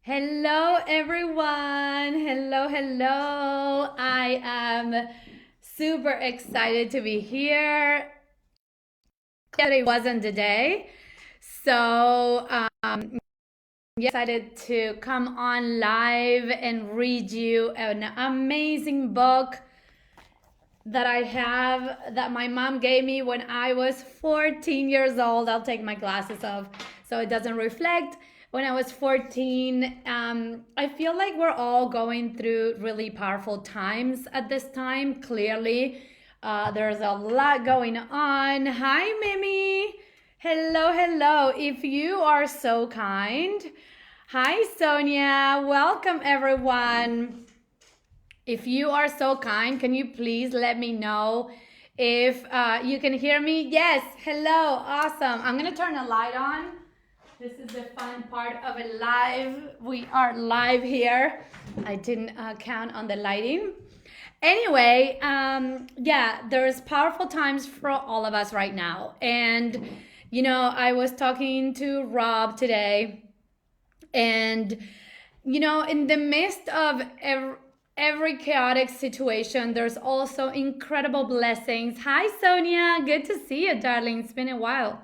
Hello, everyone. Hello, hello. I am super excited to be here. Yesterday wasn't the day. So, excited to come on live and read you an amazing book that I have that my mom gave me when I was 14 years old. I'll take my glasses off so it doesn't reflect. When I was 14, I feel like we're all going through really powerful times at this time. Clearly, there's a lot going on. Hi, Mimi. Hello, hello. If you are so kind. Hi, Sonia. Welcome, everyone. If you are so kind, can you please let me know if you can hear me? Yes, hello, awesome. I'm gonna turn the light on. This is the fun part of a live. We are live here. I didn't count on the lighting. Anyway, yeah, there's powerful times for all of us right now. And, I was talking to Rob today, and in the midst of every chaotic situation, there's also incredible blessings. Hi, Sonia. Good to see you, darling. It's been a while.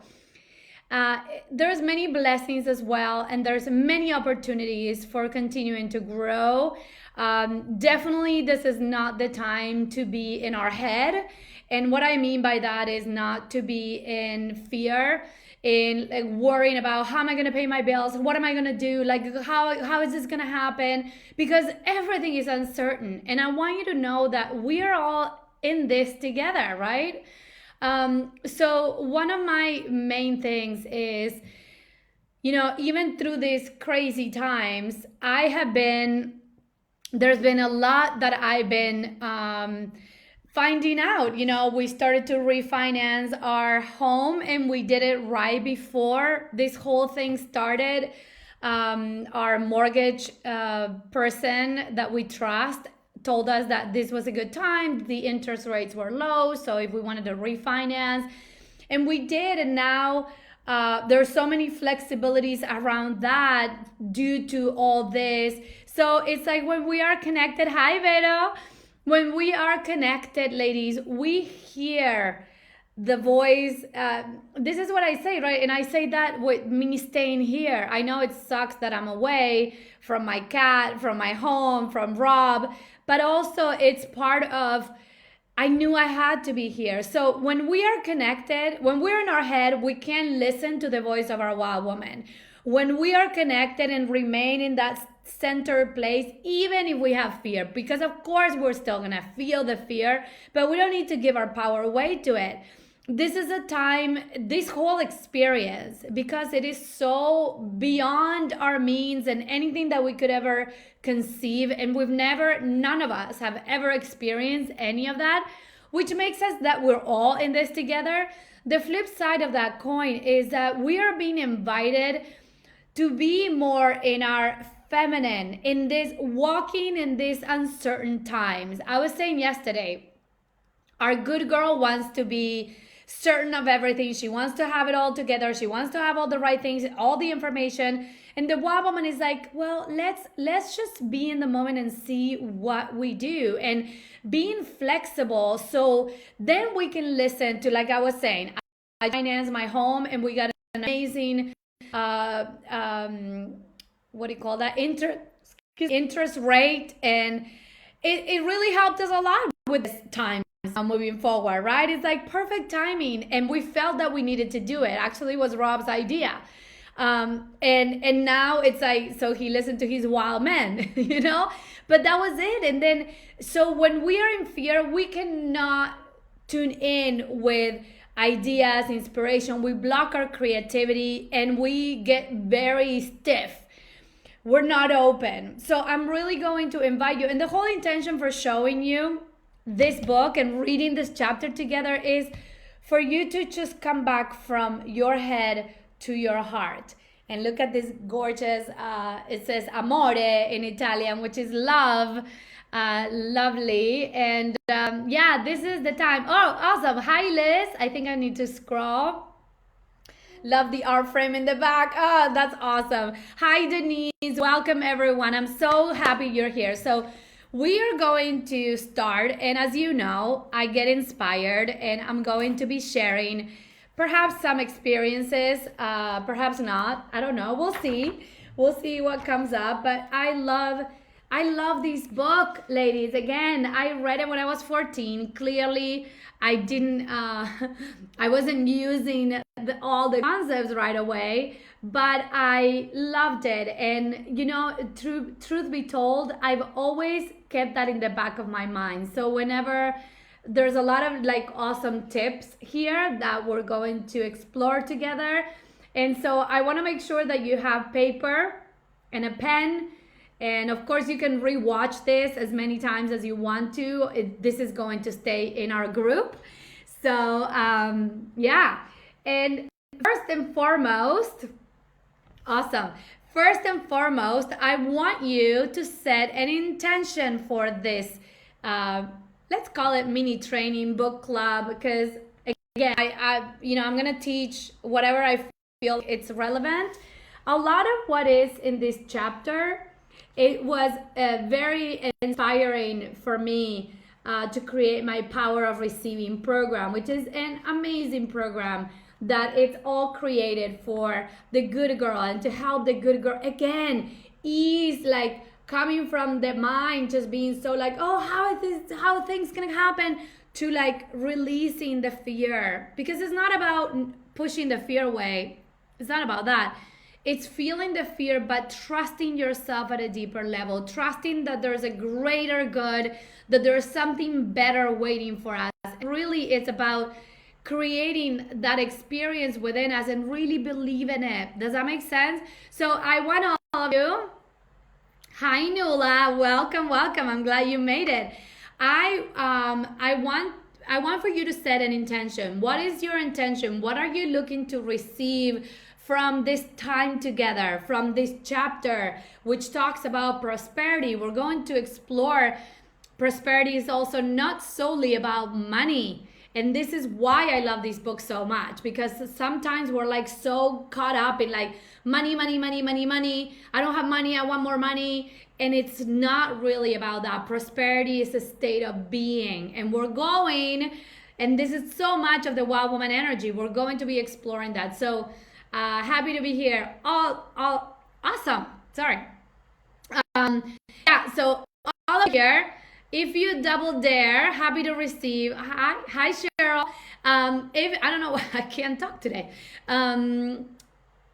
There's many blessings as well, and there's many opportunities for continuing to grow. Definitely, this is not the time to be in our head. And what I mean by that is not to be in fear, in like worrying about how am I going to pay my bills, what am I going to do, like how is this going to happen, because everything is uncertain. And I want you to know that we are all in this together, right? So one of my main things is, even through these crazy times, there's been a lot that I've been finding out. We started to refinance our home, and we did it right before this whole thing started. Our mortgage person that we trust told us that this was a good time. The interest rates were low, so if we wanted to refinance, and we did, and now there's so many flexibilities around that due to all this. So it's like when we are connected. Hi, Vero. When we are connected, ladies, we hear the voice. This is what I say, right? And I say that with me staying here. I know it sucks that I'm away from my cat, from my home, from Rob, but also it's part of, I knew I had to be here. So when we are connected, when we're in our head, we can listen to the voice of our wild woman. When we are connected and remain in that center place, even if we have fear, because of course we're still gonna feel the fear, but we don't need to give our power away to it. This is a time, this whole experience, because it is so beyond our means and anything that we could ever conceive, and none of us have ever experienced any of that, which makes us that we're all in this together. The flip side of that coin is that we are being invited to be more in our feminine, in this walking in these uncertain times. I was saying yesterday, our good girl wants to be certain of everything. She wants to have it all together. She wants to have all the right things, all the information. And the wild woman is like, well, let's just be in the moment and see what we do, and being flexible. So then we can listen to, like I was saying, I financed my home, and we got an amazing uh, what do you call that, interest rate, and it really helped us a lot with this time moving forward, right? It's like perfect timing, and we felt that we needed to do it. Actually, it was Rob's idea. And now it's like, so he listened to his wild men, but that was it. And then, so when we are in fear, we cannot tune in with ideas, inspiration. We block our creativity, and we get very stiff. We're not open. So I'm really going to invite you, and the whole intention for showing you this book and reading this chapter together is for you to just come back from your head to your heart. And look at this gorgeous, it says amore in Italian, which is love. Lovely. And yeah, this is the time. Oh, awesome. Hi, Liz. I think I need to scroll. Love the art frame in the back. Oh, that's awesome. Hi, Denise. Welcome, everyone. I'm so happy you're here. So we are going to start, and as you know, I get inspired, and I'm going to be sharing perhaps some experiences, perhaps not. I don't know. We'll see. We'll see what comes up. But I love this book, ladies. Again, I read it when I was 14. Clearly, I didn't. I wasn't using all the concepts right away, but I loved it. And truth be told, I've always kept that in the back of my mind. So whenever there's a lot of like awesome tips here that we're going to explore together, and so I want to make sure that you have paper and a pen. And of course, you can rewatch this as many times as you want to. This is going to stay in our group. So, yeah. And first and foremost, awesome. First and foremost, I want you to set an intention for this, let's call it mini training book club, because again, I'm going to teach whatever I feel it's relevant. A lot of what is in this chapter, it was very inspiring for me to create my Power of Receiving program, which is an amazing program that it's all created for the good girl and to help the good girl. Again, ease, like coming from the mind, just being so like, oh, how things gonna happen, to like releasing the fear. Because it's not about pushing the fear away. It's not about that. It's feeling the fear, but trusting yourself at a deeper level, trusting that there's a greater good, that there's something better waiting for us. Really, it's about creating that experience within us and really believe in it. Does that make sense? So I want all of you. Hi, Nula. Welcome. I'm glad you made it. I want for you to set an intention. What is your intention? What are you looking to receive from this time together, from this chapter, which talks about prosperity? We're going to explore prosperity is also not solely about money. And this is why I love this book so much, because sometimes we're like so caught up in like money. I don't have money. I want more money. And it's not really about that. Prosperity is a state of being. And we're going, and this is so much of the Wild Woman energy. We're going to be exploring that. So happy to be here. All awesome. Sorry. Yeah, so all of here. If you double dare, happy to receive. Hi Cheryl. If I don't know, I can't talk today.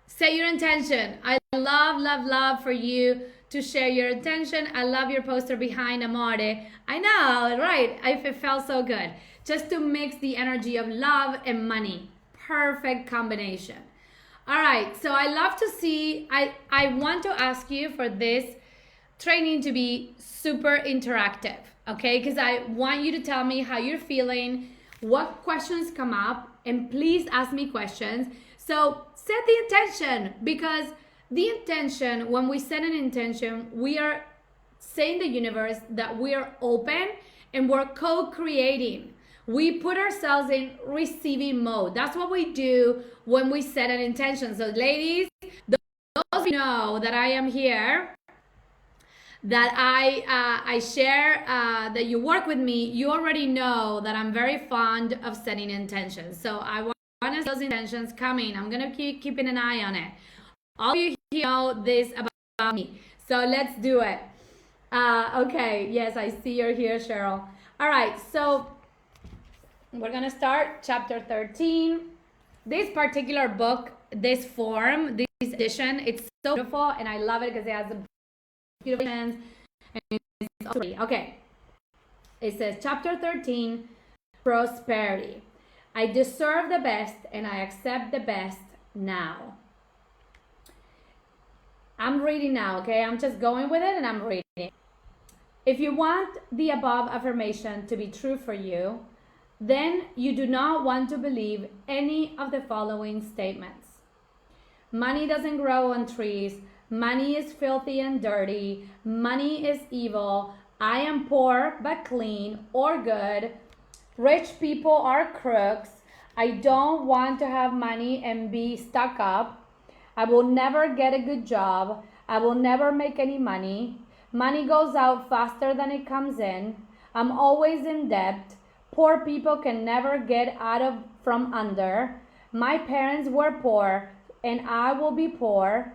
Say your intention. I love for you to share your intention. I love your poster behind Amore. I know, right? It felt so good. Just to mix the energy of love and money. Perfect combination. All right, so I love to see, I want to ask you for this training to be super interactive, okay? Because I want you to tell me how you're feeling, what questions come up, and please ask me questions. So set the intention, because the intention, when we set an intention, we are saying to the universe that we are open and we're co-creating. We put ourselves in receiving mode. That's what we do when we set an intention. So ladies, those of you know that I am here, that I share, that you work with me, you already know that I'm very fond of setting intentions. So I want to see those intentions coming. I'm going to keep keeping an eye on it. All of you know this about me. So let's do it. Okay, yes, I see you're here, Cheryl. All right, so we're going to start chapter 13. This particular book, this form, this edition, it's so beautiful, and I love it because it has a beautiful and it's okay. It says chapter 13, prosperity. I deserve the best and I accept the best now. I'm reading now, okay? I'm just going with it and I'm reading. If you want the above affirmation to be true for you, then you do not want to believe any of the following statements. Money doesn't grow on trees. Money is filthy and dirty. Money is evil. I am poor but clean or good. Rich people are crooks. I don't want to have money and be stuck up. I will never get a good job. I will never make any money. Money goes out faster than it comes in. I'm always in debt. Poor people can never get out of from under. My parents were poor and I will be poor.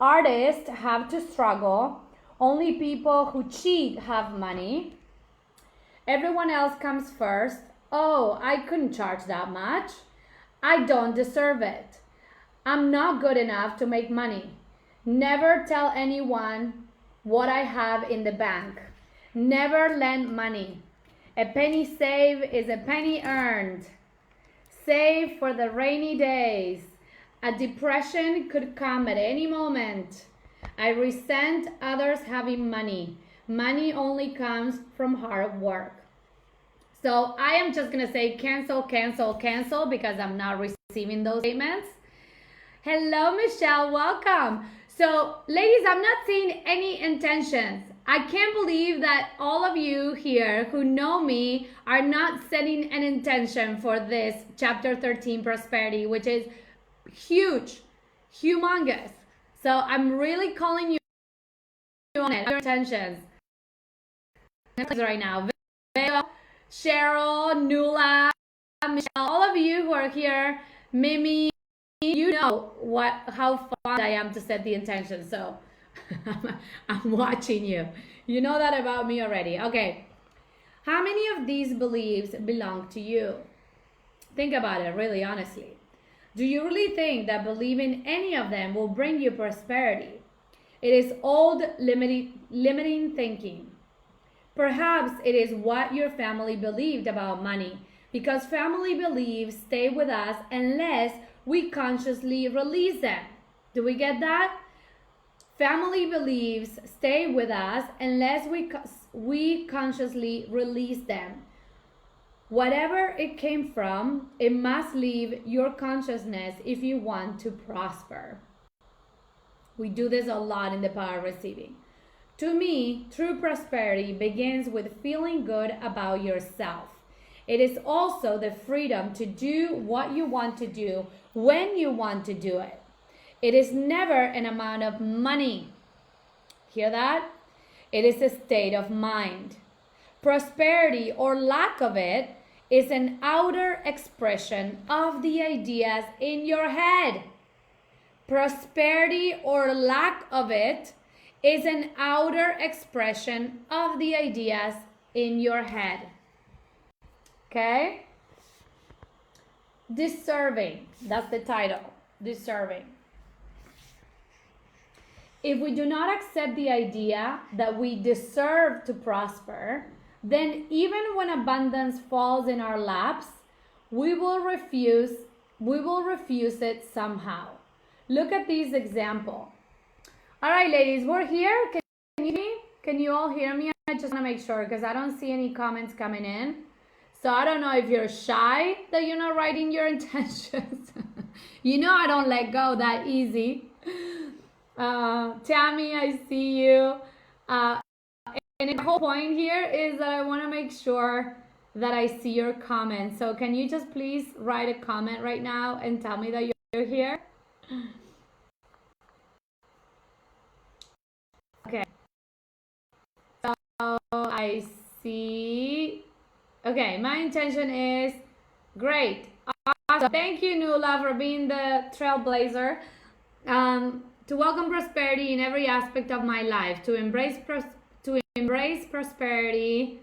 Artists have to struggle. Only people who cheat have money. Everyone else comes first. Oh, I couldn't charge that much. I don't deserve it. I'm not good enough to make money. Never tell anyone what I have in the bank. Never lend money. A penny saved is a penny earned. Save for the rainy days. A depression could come at any moment. I resent others having money. Money only comes from hard work. So I am just going to say cancel, cancel, cancel because I'm not receiving those statements. Hello, Michelle. Welcome. So, ladies, I'm not seeing any intentions. I can't believe that all of you here who know me are not setting an intention for this chapter 13 prosperity, which is huge, humongous. So I'm really calling you on it. Your intentions right now. Cheryl, Nula, Michelle, all of you who are here, Mimi, you know how fond I am to set the intention. So I'm watching you. You know that about me already. Okay. How many of these beliefs belong to you? Think about it really honestly. Do you really think that believing any of them will bring you prosperity? It is old limiting thinking. Perhaps it is what your family believed about money, because family beliefs stay with us unless we consciously release them. Do we get that? Family beliefs stay with us unless we consciously release them. Whatever it came from, it must leave your consciousness if you want to prosper. We do this a lot in the Power of Receiving. To me, true prosperity begins with feeling good about yourself. It is also the freedom to do what you want to do when you want to do it. It is never an amount of money. Hear that? It is a state of mind. Prosperity or lack of it is an outer expression of the ideas in your head. Prosperity or lack of it is an outer expression of the ideas in your head. Okay? Deserving. That's the title. Deserving. If we do not accept the idea that we deserve to prosper, then even when abundance falls in our laps, we will refuse it somehow. Look at this example. All right, ladies, we're here. Can you hear me? Can you all hear me? I just want to make sure because I don't see any comments coming in. So I don't know if you're shy that you're not writing your intentions. You know I don't let go that easy. Tammy, I see you. And the whole point here is that I want to make sure that I see your comments. So can you just please write a comment right now and tell me that you're here? Okay. So I see. Okay, my intention is great. Awesome. Thank you, Nula, for being the trailblazer. To welcome prosperity in every aspect of my life, to embrace prosperity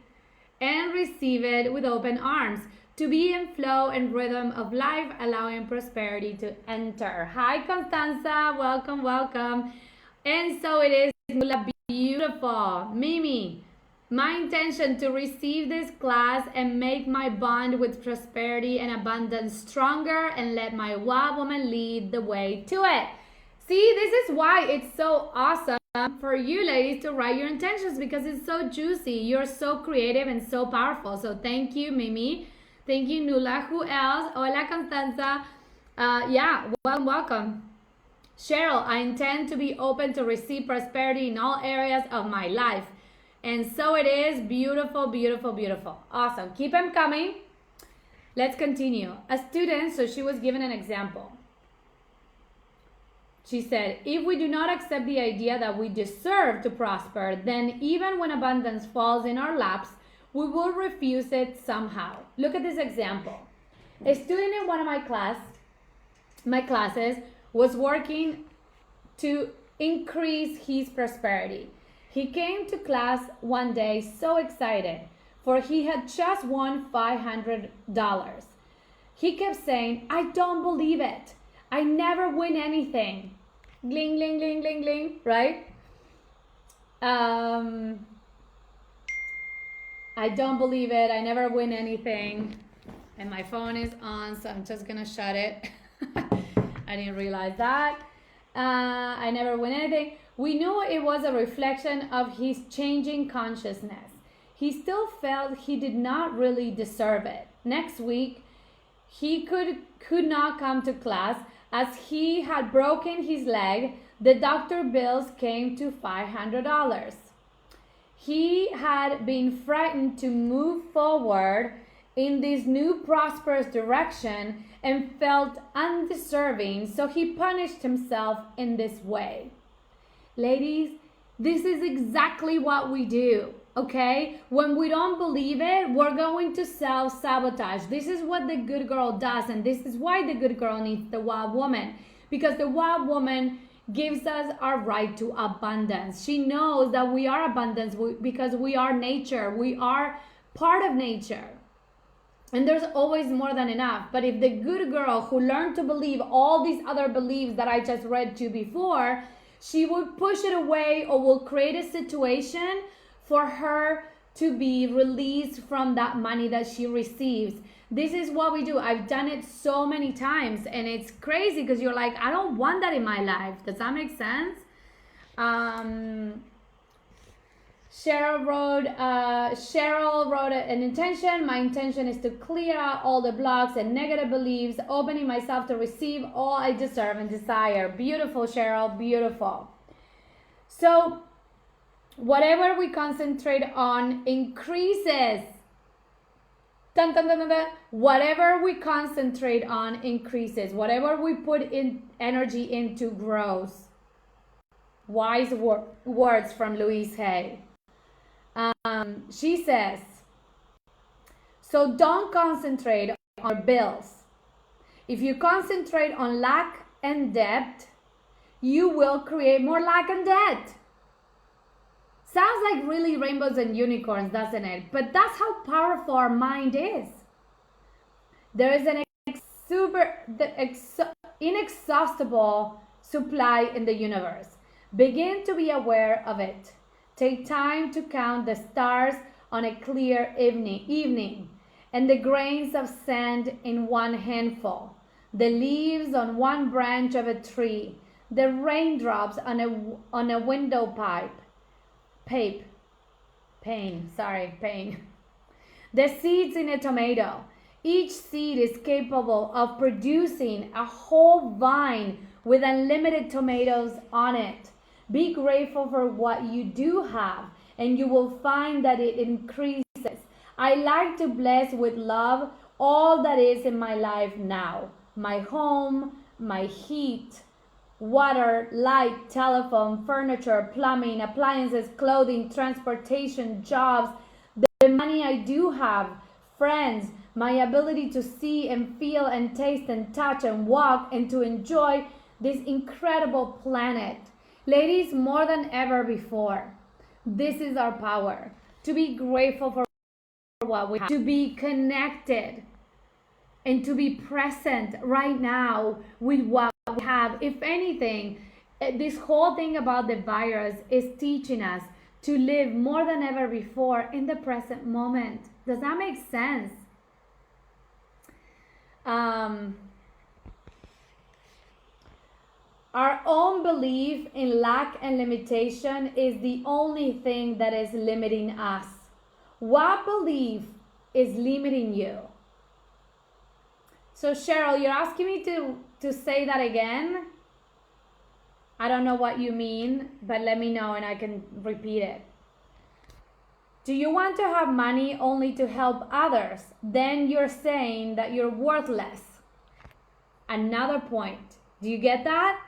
and receive it with open arms, to be in flow and rhythm of life, allowing prosperity to enter. Hi, Constanza. Welcome, welcome. And so it is, Nula, beautiful. Mimi, my intention to receive this class and make my bond with prosperity and abundance stronger and let my wild woman lead the way to it. See, this is why it's so awesome for you ladies to write your intentions because it's so juicy. You're so creative and so powerful. So thank you, Mimi. Thank you, Nula. Who else? Hola, Constanza. Yeah, welcome. Cheryl, I intend to be open to receive prosperity in all areas of my life. And so it is. Beautiful, beautiful, beautiful. Awesome. Keep them coming. Let's continue. A student, so she was given an example. She said, if we do not accept the idea that we deserve to prosper, then even when abundance falls in our laps, we will refuse it somehow. Look at this example. A student in one of my classes was working to increase his prosperity. He came to class one day so excited, for he had just won $500. He kept saying, I don't believe it. I never win anything. Gling, gling, gling, gling, gling, right? I don't believe it. I never win anything. And my phone is on, so I'm just gonna shut it. I didn't realize that. I never win anything. We knew it was a reflection of his changing consciousness. He still felt he did not really deserve it. Next week, he could not come to class as he had broken his leg. The doctor bills came to $500. He had been frightened to move forward in this new prosperous direction and felt undeserving, so he punished himself in this way. Ladies, this is exactly what we do, okay? When we don't believe it, we're going to self-sabotage. This is what the good girl does, and this is why the good girl needs the wild woman, because the wild woman gives us our right to abundance. She knows that we are abundance because we are nature. We are part of nature. And there's always more than enough. But if the good girl who learned to believe all these other beliefs that I just read to before, she will push it away or will create a situation for her to be released from that money that she receives. This is what we do. I've done it so many times, and it's crazy because you're like, I don't want that in my life. Does that make sense? Cheryl wrote an intention. My intention is to clear out all the blocks and negative beliefs, opening myself to receive all I deserve and desire. Beautiful, Cheryl, beautiful. So whatever we concentrate on increases. Dun, dun, dun, dun, dun. Whatever we concentrate on increases. Whatever we put in energy into grows. Wise words from Louise Hay. She says, so don't concentrate on bills. If you concentrate on lack and debt, you will create more lack and debt. Sounds like really rainbows and unicorns, doesn't it? But that's how powerful our mind is. There is an inexhaustible supply in the universe. Begin to be aware of it. Take time to count the stars on a clear evening, and the grains of sand in one handful, the leaves on one branch of a tree, the raindrops on a window pane. The seeds in a tomato. Each seed is capable of producing a whole vine with unlimited tomatoes on it. Be grateful for what you do have, and you will find that it increases. I like to bless with love all that is in my life now. My home, my heat, water, light, telephone, furniture, plumbing, appliances, clothing, transportation, jobs, the money I do have, friends, my ability to see and feel and taste and touch and walk and to enjoy this incredible planet. Ladies, more than ever before, this is our power. To be grateful for what we have, to be connected, and to be present right now with what we have. If anything, this whole thing about the virus is teaching us to live more than ever before in the present moment. Does that make sense? Our own belief in lack and limitation is the only thing that is limiting us. What belief is limiting you? So Cheryl, you're asking me to say that again? I don't know what you mean, but let me know and I can repeat it. Do you want to have money only to help others? Then you're saying that you're worthless. Another point. Do you get that?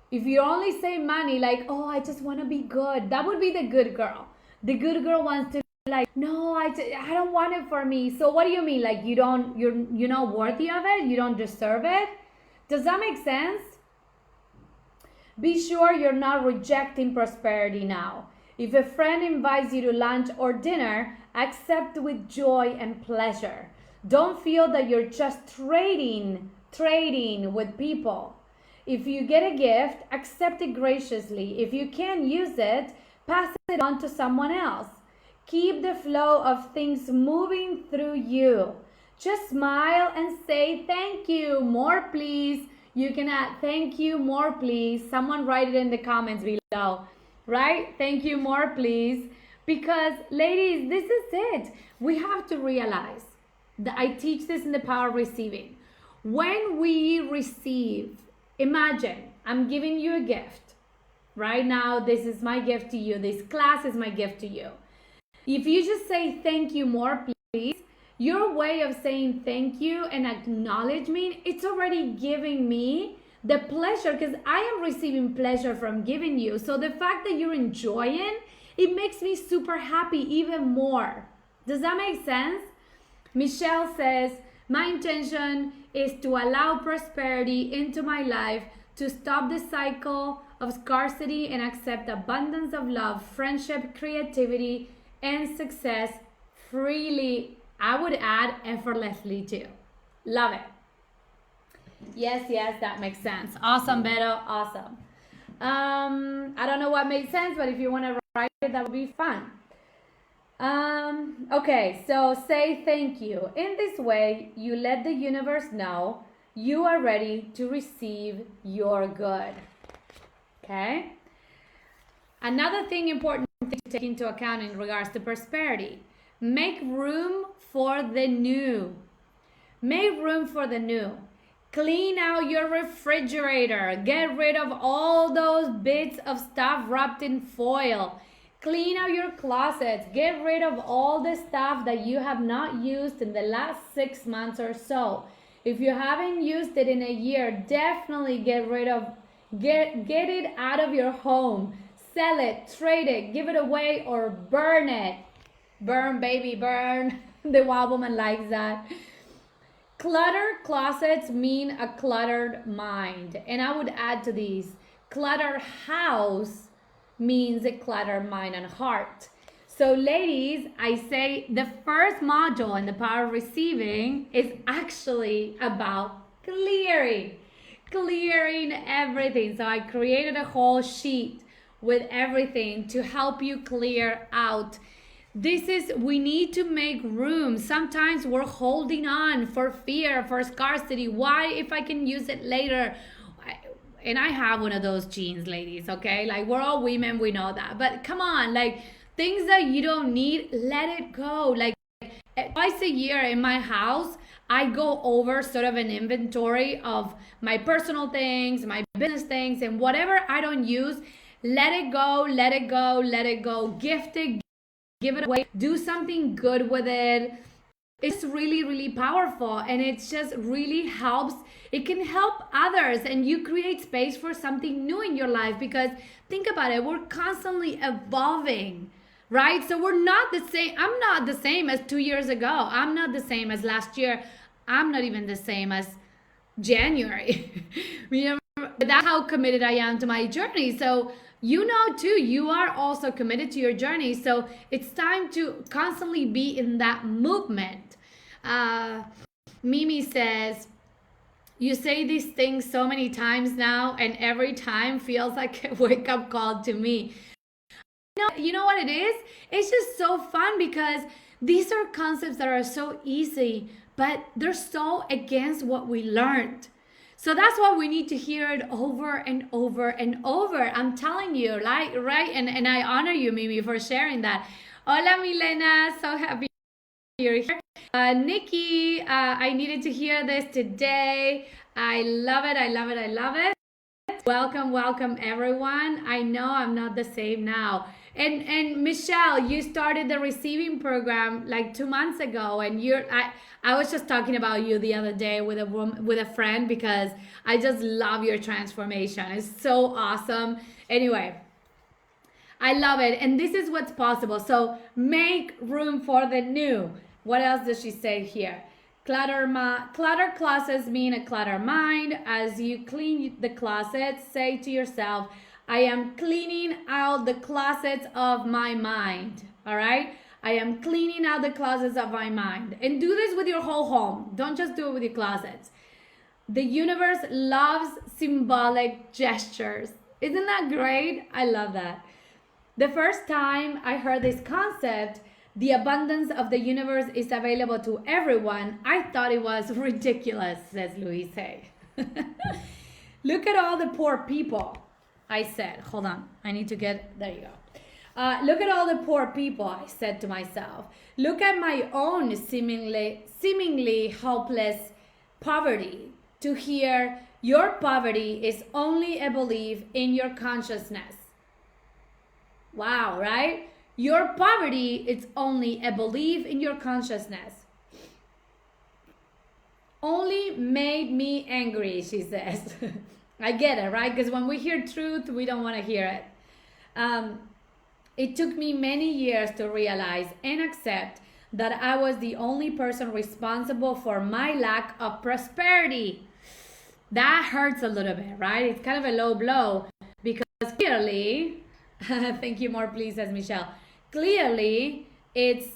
If you only say money, like, oh, I just want to be good, that would be the good girl. The good girl wants to like, no, I don't want it for me. So what do you mean? Like you're not worthy of it? You don't deserve it? Does that make sense? Be sure you're not rejecting prosperity now. If a friend invites you to lunch or dinner, accept with joy and pleasure. Don't feel that you're just trading with people. If you get a gift, accept it graciously. If you can't use it, pass it on to someone else. Keep the flow of things moving through you. Just smile and say thank you. More please. You can add thank you, more please. Someone write it in the comments below. Right? Thank you, more please. Because ladies, this is it. We have to realize that I teach this in the power of receiving. When we receive, imagine I'm giving you a gift. Right now, this is my gift to you. This class is my gift to you. If you just say thank you, more please, your way of saying thank you and acknowledgement, it's already giving me the pleasure, because I am receiving pleasure from giving you. So the fact that you're enjoying, it makes me super happy even more. Does that make sense? Michelle says, my intention is to allow prosperity into my life, to stop the cycle of scarcity and accept abundance of love, friendship, creativity, and success freely. I would add effortlessly too. Love it. Yes, that makes sense. Awesome, Beto. Awesome. I don't know what made sense, but if you want to write it, that would be fun. Okay, so say thank you. In this way, you let the universe know you are ready to receive your good. Okay? Another thing important to take into account in regards to prosperity, make room for the new. Make room for the new. Clean out your refrigerator. Get rid of all those bits of stuff wrapped in foil. Clean out your closets. Get rid of all the stuff that you have not used in the last 6 months or so. If you haven't used it in a year, definitely get it out of your home. Sell it, trade it, give it away, or burn it. Burn, baby, burn. The wild woman likes that. Cluttered closets mean a cluttered mind. And I would add to these, cluttered house means a cluttered mind and heart. So ladies, I say the first module in the power of receiving is actually about clearing everything. So I created a whole sheet with everything to help you clear out. We need to make room. Sometimes we're holding on for fear, for scarcity. Why if I can use it later? And I have one of those genes, ladies, okay? Like, we're all women, we know that. But come on, like, things that you don't need, let it go. Like, twice a year in my house, I go over sort of an inventory of my personal things, my business things, and whatever I don't use, let it go, let it go, let it go. Gift it, give it away, do something good with it. It's really, really powerful, and it just really helps. It can help others, and you create space for something new in your life, because think about it, we're constantly evolving, right? So we're not the same. I'm not the same as 2 years ago. I'm not the same as last year. I'm not even the same as January. That's how committed I am to my journey. So you know too, you are also committed to your journey. So it's time to constantly be in that movement. Mimi says, you say these things so many times now, and every time feels like a wake-up call to me. You know what it is? It's just so fun, because these are concepts that are so easy, but they're so against what we learned. So that's why we need to hear it over and over and over. I'm telling you, like, right? And I honor you, Mimi, for sharing that. Hola, Milena. So happy you're here. Nikki, I needed to hear this today. I love it. I love it. I love it. Welcome, welcome everyone. I know I'm not the same now. And Michelle, you started the receiving program like 2 months ago, and I was just talking about you the other day with a friend because I just love your transformation. It's so awesome. Anyway, I love it, and this is what's possible. So make room for the new. What else does she say here? Clutter closets mean a clutter mind. As you clean the closet, say to yourself, I am cleaning out the closets of my mind. All right? I am cleaning out the closets of my mind. And do this with your whole home. Don't just do it with your closets. The universe loves symbolic gestures. Isn't that great? I love that. The first time I heard this concept, the abundance of the universe is available to everyone, I thought it was ridiculous, says Louise Hay. Look at all the poor people, I said. Hold on, I need to get, there you go. Look at all the poor people, I said to myself. Look at my own seemingly hopeless poverty. To hear your poverty is only a belief in your consciousness. Wow, right? Your poverty is only a belief in your consciousness. Only made me angry, she says. I get it, right? Because when we hear truth, we don't want to hear it. It took me many years to realize and accept that I was the only person responsible for my lack of prosperity. That hurts a little bit, right? It's kind of a low blow because clearly, thank you, more please, says Michelle. Clearly, it's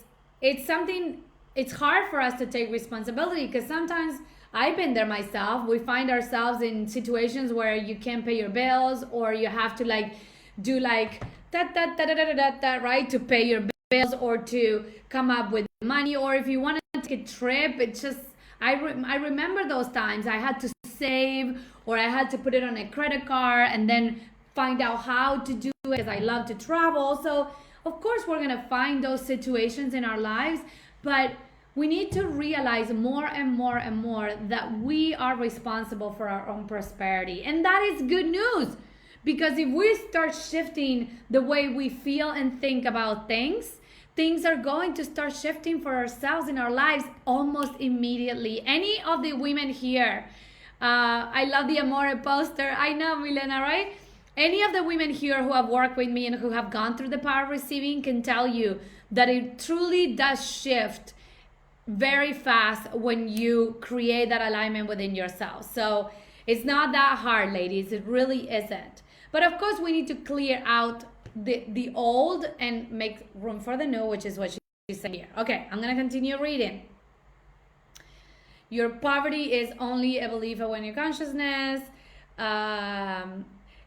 something, it's hard for us to take responsibility because sometimes I've been there myself. We find ourselves in situations where you can't pay your bills or you have to like do like right, to pay your bills or to come up with money, or if you want to take a trip, it's just, I remember those times I had to save or I had to put it on a credit card and then find out how to do it because I love to travel. So of course, we're going to find those situations in our lives, but we need to realize more and more and more that we are responsible for our own prosperity. And that is good news, because if we start shifting the way we feel and think about things, things are going to start shifting for ourselves in our lives almost immediately. Any of the women here, I love the Amore poster. I know, Milena, right? Any of the women here who have worked with me and who have gone through the power of receiving can tell you that it truly does shift very fast when you create that alignment within yourself. So it's not that hard, ladies. It really isn't. But of course, we need to clear out the old and make room for the new, which is what she's saying here. Okay, I'm going to continue reading. Your poverty is only a belief in your consciousness.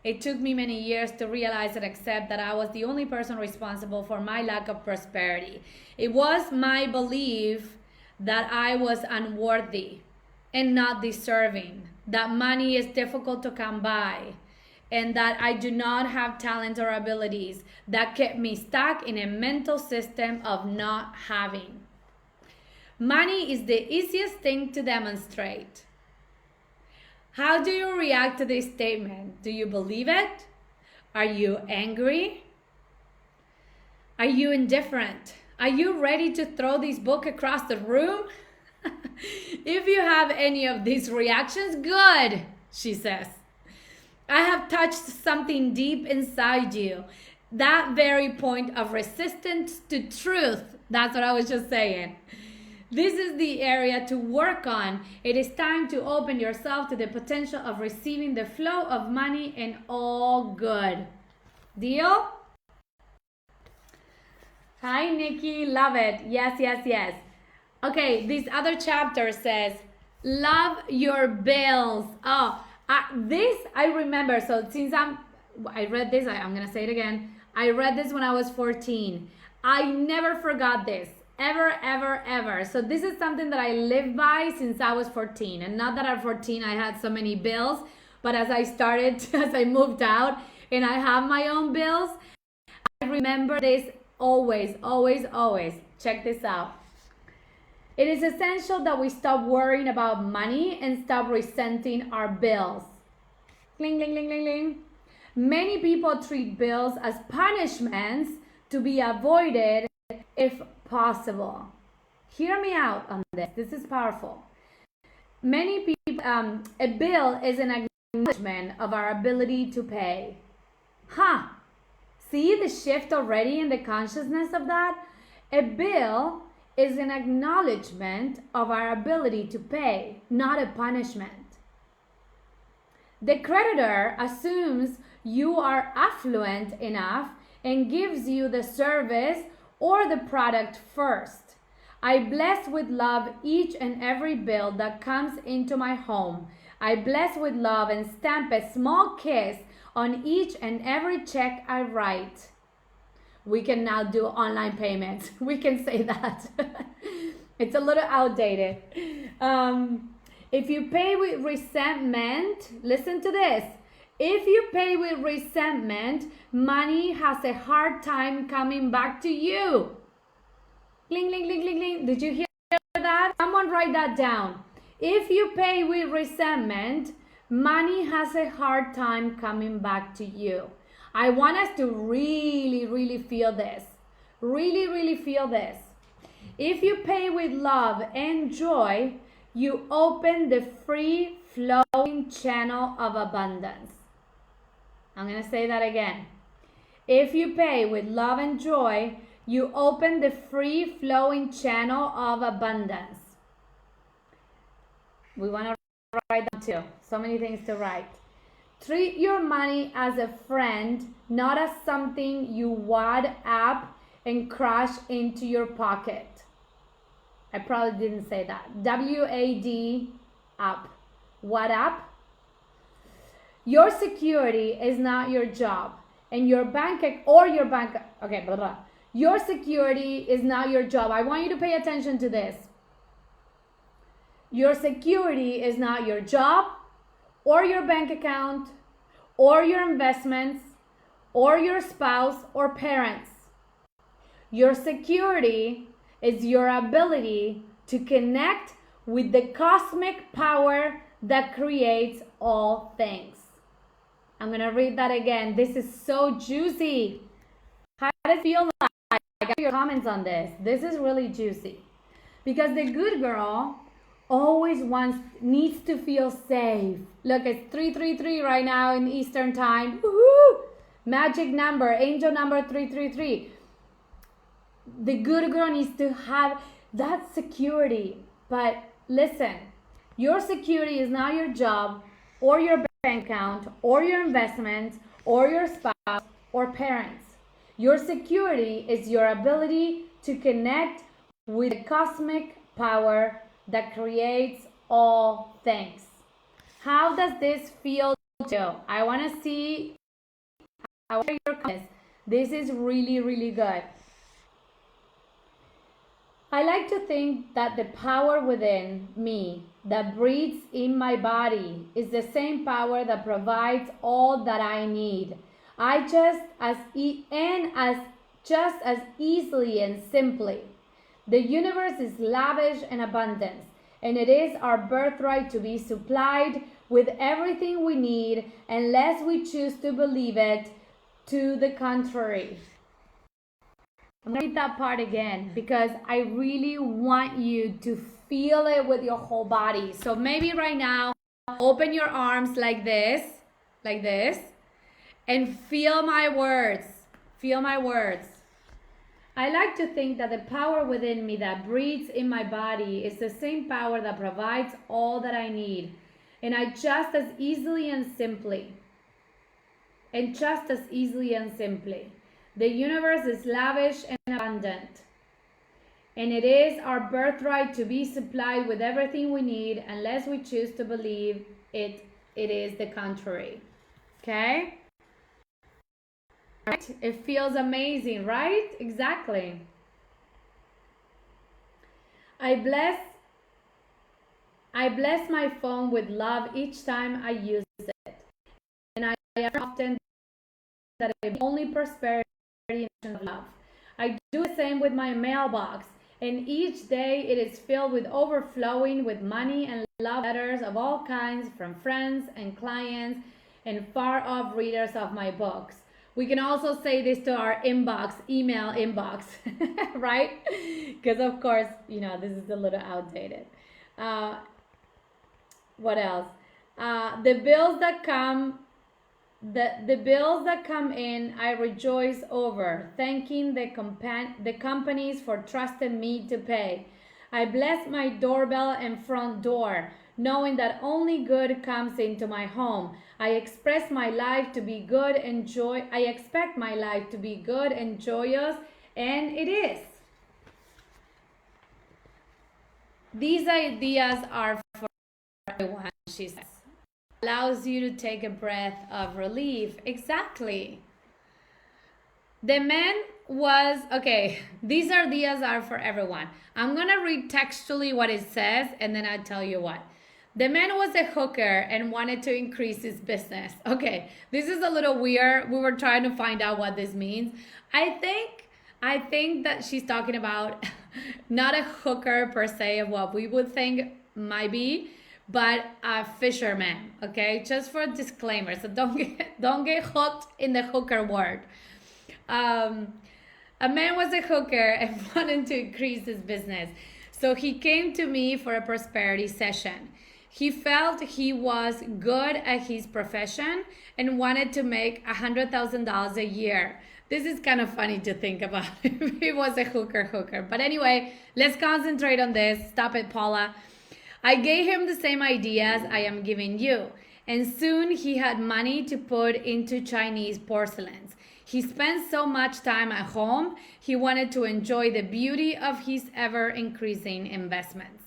It took me many years to realize and accept that I was the only person responsible for my lack of prosperity. It was my belief that I was unworthy and not deserving, that money is difficult to come by, and that I do not have talent or abilities that kept me stuck in a mental system of not having. Money is the easiest thing to demonstrate. How do you react to this statement? Do you believe it? Are you angry? Are you indifferent? Are you ready to throw this book across the room? If you have any of these reactions, good, she says. I have touched something deep inside you. That very point of resistance to truth. That's what I was just saying. This is the area to work on. It is time to open yourself to the potential of receiving the flow of money and all good. Deal? Hi, Nikki. Love it. Yes, yes, yes. Okay, this other chapter says, love your bills. Oh, this I remember. So since I read this, I'm going to say it again. I read this when I was 14. I never forgot this. Ever, ever, ever. So this is something that I live by since I was 14. And not that at 14 I had so many bills, but as I moved out and I have my own bills, I remember this always, always, always. Check this out. It is essential that we stop worrying about money and stop resenting our bills. Cling, cling, cling, cling, cling. Many people treat bills as punishments to be avoided if possible. Hear me out on this. This is powerful. Many people, a bill is an acknowledgement of our ability to pay. See the shift already in the consciousness of that? A bill is an acknowledgement of our ability to pay, not a punishment. The creditor assumes you are affluent enough and gives you the service or the product first. I bless with love each and every bill that comes into my home. I bless with love and stamp a small kiss on each and every check I write. We can now do online payments. We can say that. It's a little outdated. If you pay with resentment, listen to this. If you pay with resentment, money has a hard time coming back to you. Cling, cling, cling, cling, cling. Did you hear that? Someone write that down. If you pay with resentment, money has a hard time coming back to you. I want us to really, really feel this. Really, really feel this. If you pay with love and joy, you open the free flowing channel of abundance. I'm going to say that again. If you pay with love and joy, you open the free flowing channel of abundance. We want to write down too. So many things to write. Treat your money as a friend, not as something you wad up and crush into your pocket. I probably didn't say that. W-A-D, up. Wad up? Your security is not your job. And your Your security is not your job. I want you to pay attention to this. Your security is not your job, or your bank account, or your investments, or your spouse or parents. Your security is your ability to connect with the cosmic power that creates all things. I'm going to read that again. This is so juicy. How does it feel like? I got your comments on this. This is really juicy. Because the good girl always needs to feel safe. Look, it's 333 right now in Eastern time. Woohoo! Magic number, angel number 333. The good girl needs to have that security. But listen, your security is not your job or your bank account or your investments or your spouse or parents. Your security is your ability to connect with the cosmic power that creates all things. How does this feel to you? I want to see your comments. This is really, really good. I like to think that the power within me that breathes in my body is the same power that provides all that I need. I just as easily and simply. The universe is lavish and abundant, and it is our birthright to be supplied with everything we need unless we choose to believe it to the contrary. I'm going to read that part again because I really want you to feel it with your whole body. So maybe right now, open your arms like this, and feel my words. Feel my words. I like to think that the power within me that breathes in my body is the same power that provides all that I need. And just as easily and simply. The universe is lavish and abundant. And it is our birthright to be supplied with everything we need unless we choose to believe it is the contrary. Okay? Right? It feels amazing, right? Exactly. I bless my phone with love each time I use it. And I often that I only prosperity and love. I do the same with my mailbox. And each day it is filled with overflowing with money and love letters of all kinds from friends and clients. and far off readers of my books. We can also say this to our inbox, email inbox, right? Because of course, this is a little outdated. What else? The bills that come the bills that come in, I rejoice over, thanking the companies for trusting me to pay. I bless my doorbell and front door, knowing that only good comes into my home. I expect my life to be good and joyous, and it is. These ideas are for everyone, she says. Allows you to take a breath of relief. Exactly. The man was, okay, these ideas are for everyone. I'm going to read textually what it says, and then I'll tell you what. The man was a hooker and wanted to increase his business. Okay, this is a little weird. We were trying to find out what this means. I think that she's talking about not a hooker per se of what we would think might be, but a fisherman. Okay, just for a disclaimer, so don't get hooked in the hooker word. A man was a hooker and wanted to increase his business, so he came to me for a prosperity session. He felt he was good at his profession and wanted to make $100,000 a year. This is kind of funny to think about if he was a hooker. But anyway, let's concentrate on this. Stop it, Paula. I gave him the same ideas I am giving you, and soon he had money to put into Chinese porcelains. He spent so much time at home, he wanted to enjoy the beauty of his ever-increasing investments.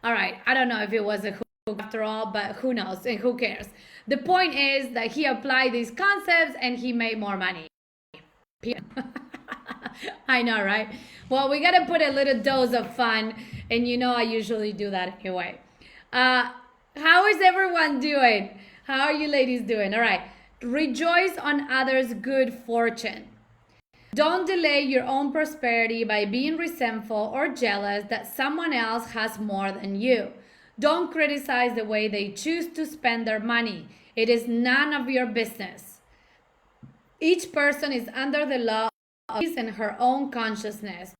All right, I don't know if it was a hook after all, but who knows and who cares? The point is that he applied these concepts and he made more money. I know, right? Well, we got to put a little dose of fun, and I usually do that anyway. How is everyone doing? How are you ladies doing? All right. Rejoice on others' good fortune. Don't delay your own prosperity by being resentful or jealous that someone else has more than you. Don't criticize the way they choose to spend their money. It is none of your business. Each person is under the law of his and her own consciousness.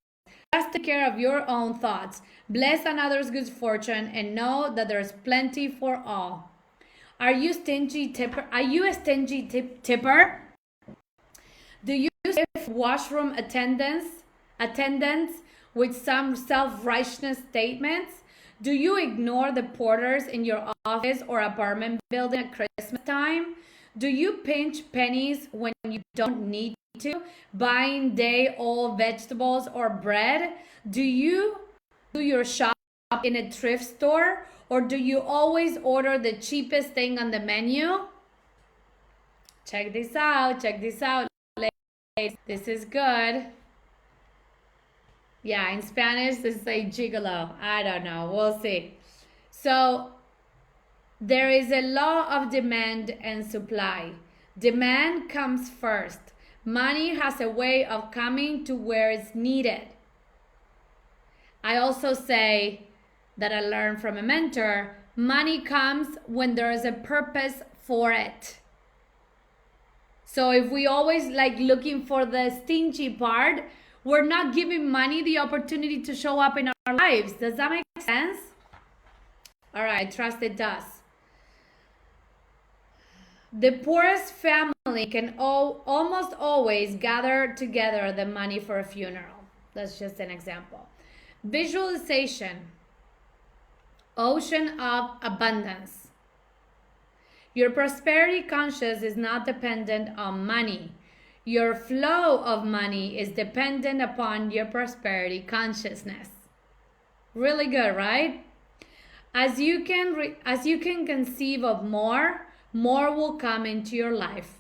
Just take care of your own thoughts. Bless another's good fortune and know that there is plenty for all. Are you stingy tipper? Are you a stingy tipper? Do you give washroom attendants with some self-righteous statements? Do you ignore the porters in your office or apartment building at Christmas time? Do you pinch pennies when you don't need to, buying day-old vegetables or bread? Do you do your shop in a thrift store, or do you always order the cheapest thing on the menu? Check this out, ladies. This is good. Yeah, in Spanish, this is a gigolo. I don't know. We'll see. So, there is a law of demand and supply. Demand comes first. Money has a way of coming to where it's needed. I also say that I learned from a mentor, money comes when there is a purpose for it. So if we always looking for the stingy part, we're not giving money the opportunity to show up in our lives. Does that make sense? All right, I trust it does. The poorest family can almost always gather together the money for a funeral. That's just an example. Visualization. Ocean of abundance. Your prosperity conscious is not dependent on money. Your flow of money is dependent upon your prosperity consciousness. Really good, right? As you can conceive of more will come into your life.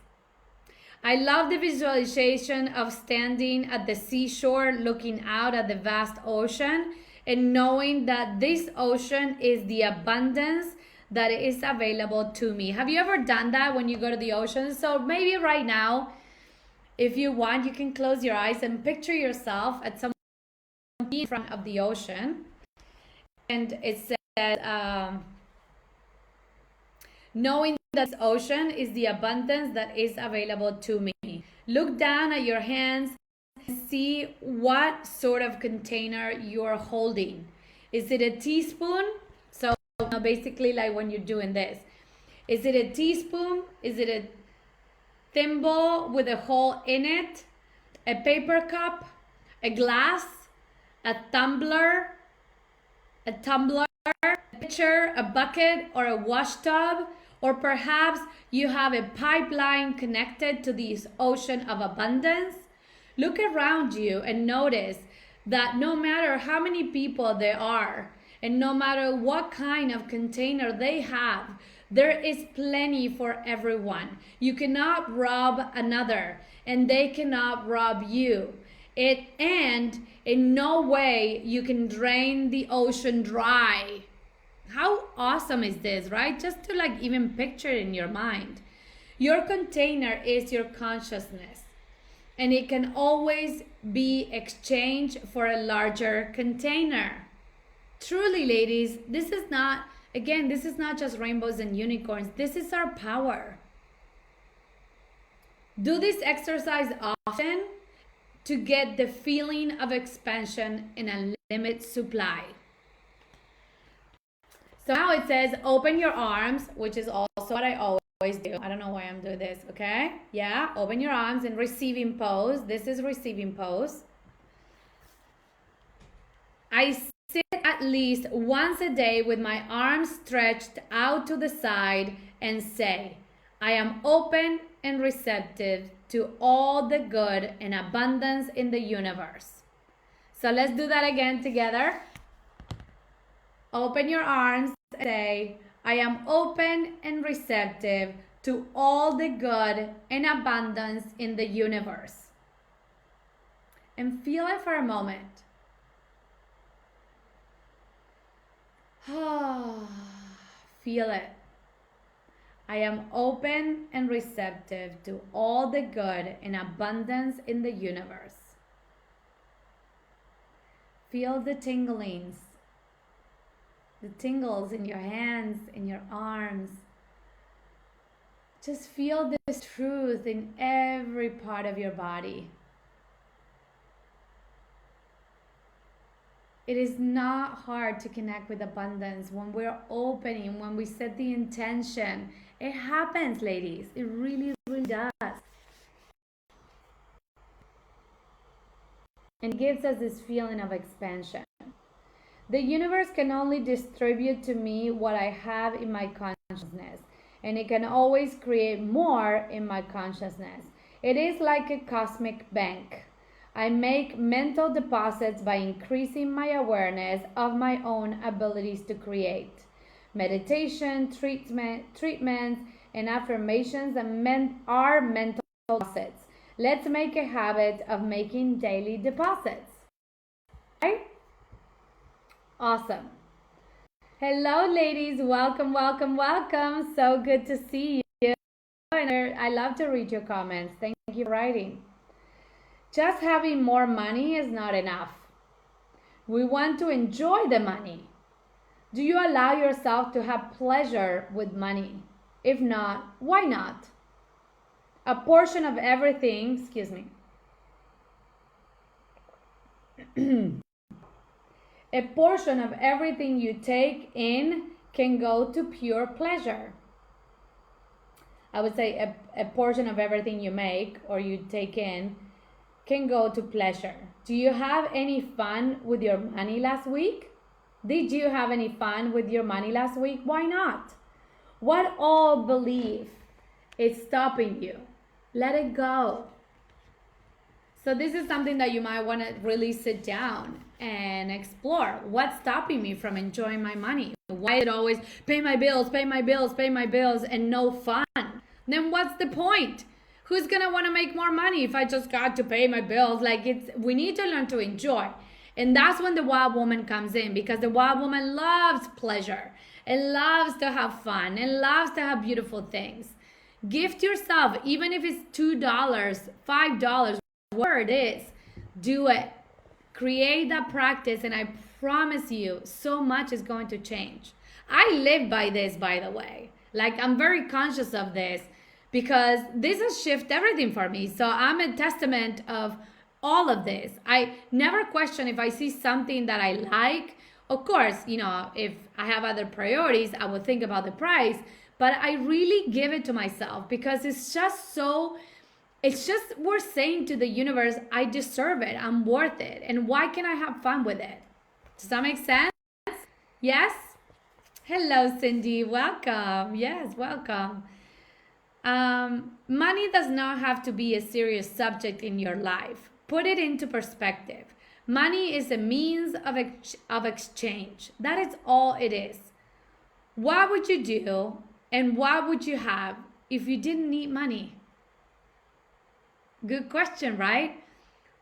I love the visualization of standing at the seashore looking out at the vast ocean and knowing that this ocean is the abundance that is available to me. Have you ever done that when you go to the ocean? So maybe right now, if you want, you can close your eyes and picture yourself at some point in front of the ocean. And it says, knowing that this ocean is the abundance that is available to me. Look down at your hands and see what sort of container you're holding. Is it a teaspoon? So basically like when you're doing this. Is it a teaspoon? Is it a thimble with a hole in it? A paper cup? A glass? A tumbler? A pitcher, a bucket, or a wash tub? Or perhaps you have a pipeline connected to this ocean of abundance? Look around you and notice that no matter how many people there are, and no matter what kind of container they have, there is plenty for everyone. You cannot rob another, and they cannot rob you. And in no way you can drain the ocean dry. How awesome is this, right? Just to like even picture it in your mind. Your container is your consciousness, and it can always be exchanged for a larger container. Truly, ladies, this is not just rainbows and unicorns. This is our power. Do this exercise often to get the feeling of expansion in a limited supply. So now it says open your arms, which is also what I always do. I don't know why I'm doing this, okay? Yeah, open your arms in receiving pose. This is receiving pose. I sit at least once a day with my arms stretched out to the side and say, I am open and receptive to all the good and abundance in the universe. So let's do that again together. Open your arms and say, I am open and receptive to all the good and abundance in the universe. And feel it for a moment. Feel it. I am open and receptive to all the good and abundance in the universe. Feel the tinglings, the tingles in your hands, in your arms. Just feel this truth in every part of your body. It is not hard to connect with abundance when we're opening, when we set the intention. It happens, ladies. It really, really does. And it gives us this feeling of expansion. The universe can only distribute to me what I have in my consciousness, and it can always create more in my consciousness. It is like a cosmic bank. I make mental deposits by increasing my awareness of my own abilities to create. Meditation, treatments, and affirmations are mental deposits. Let's make a habit of making daily deposits. Okay? Awesome. Hello, ladies. Welcome, welcome, welcome. So good to see you. I love to read your comments. Thank you for writing. Just having more money is not enough. We want to enjoy the money. Do you allow yourself to have pleasure with money? If not, why not? A portion of everything, a portion of everything you take in can go to pure pleasure. I would say a portion of everything you make or you take in can go to pleasure. Do you have any fun with your money last week? Did you have any fun with your money last week? Why not? What all belief is stopping you? Let it go. So this is something that you might want to really sit down and explore. What's stopping me from enjoying my money? Why is it always pay my bills, pay my bills, pay my bills, and no fun? Then what's the point? Who's gonna want to make more money if I just got to pay my bills? We need to learn to enjoy. And that's when the wild woman comes in, because the wild woman loves pleasure and loves to have fun and loves to have beautiful things. Gift yourself, even if it's $2, $5, whatever it is, do it. Create that practice, and I promise you, so much is going to change. I live by this, by the way. Like, I'm very conscious of this because this has shifted everything for me. So I'm a testament of all of this. I never question if I see something that I like. Of course, if I have other priorities, I will think about the price, but I really give it to myself because we're saying to the universe, I deserve it, I'm worth it, and why can I have fun with it? Does that make sense? Yes? Hello, Cindy, welcome. Yes, welcome. Money does not have to be a serious subject in your life. Put it into perspective. Money is a means of exchange. That is all it is. What would you do and what would you have if you didn't need money? Good question, right?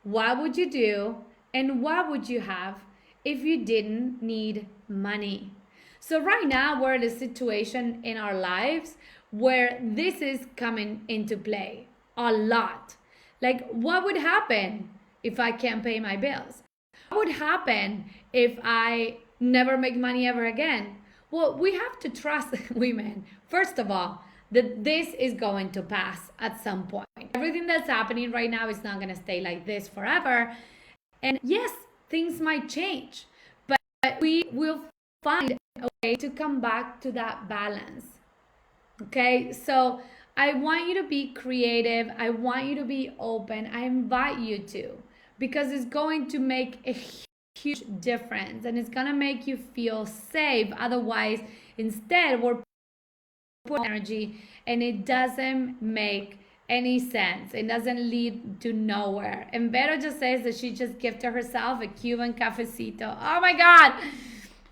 What would you do and what would you have if you didn't need money? So right now we're in a situation in our lives where this is coming into play a lot. Like, what would happen if I can't pay my bills? What would happen if I never make money ever again? Well, we have to trust women, first of all, that this is going to pass at some point. Everything that's happening right now is not going to stay like this forever. And yes, things might change, but we will find a way to come back to that balance. Okay, so I want you to be creative. I want you to be open. I invite you to, because it's going to make a huge difference and it's going to make you feel safe. Otherwise, instead, we're putting energy and it doesn't make any sense. It doesn't lead to nowhere. And Vero just says that she just gifted herself a Cuban cafecito. Oh my God!